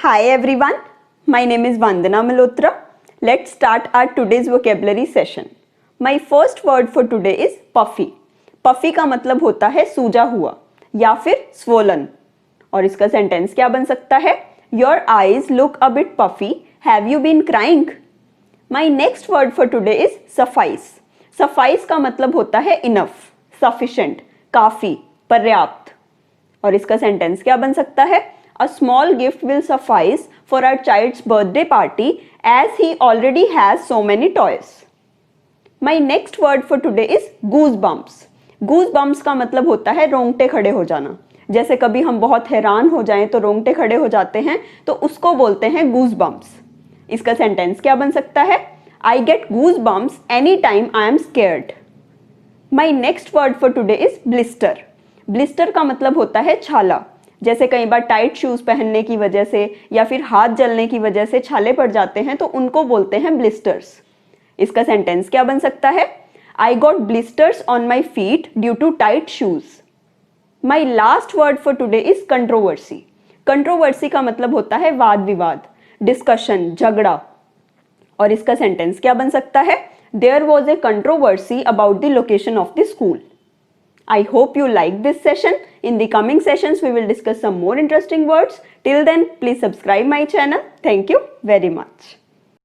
Hi everyone, my name is Vandana Malhotra. Let's start our today's vocabulary session. My first word for today is puffy. Puffy का मतलब होता है सूजा हुआ या फिर swollen. और इसका सेंटेंस क्या बन सकता है? Your eyes look a bit puffy. Have you been crying? My next word for today is suffice. Suffice का मतलब होता है enough, sufficient, काफी, पर्याप्त. और इसका सेंटेंस क्या बन सकता है? A small gift will suffice for our child's birthday party as he already has so many toys. My next word for today is goosebumps. Goosebumps का मतलब होता है रोंगटे खड़े हो जाना. जैसे कभी हम बहुत हैरान हो जाएं तो रोंगटे खड़े हो जाते हैं तो उसको बोलते हैं goosebumps. इसका सेंटेंस क्या बन सकता है? I get goosebumps anytime I am scared. My next word for today is blister. Blister का मतलब होता है छाला. जैसे कई बार टाइट शूज पहनने की वजह से या फिर हाथ जलने की वजह से छाले पड़ जाते हैं तो उनको बोलते हैं ब्लिस्टर्स. इसका सेंटेंस क्या बन सकता है? I got blisters on my feet due to tight shoes. My last word for today is controversy. Controversy का मतलब होता है वाद विवाद, डिस्कशन, झगड़ा. और इसका सेंटेंस क्या बन सकता है? There was a controversy about the location of the school. I hope you like this session. In the coming sessions, we will discuss some more interesting words. Till then, please subscribe my channel. Thank you very much.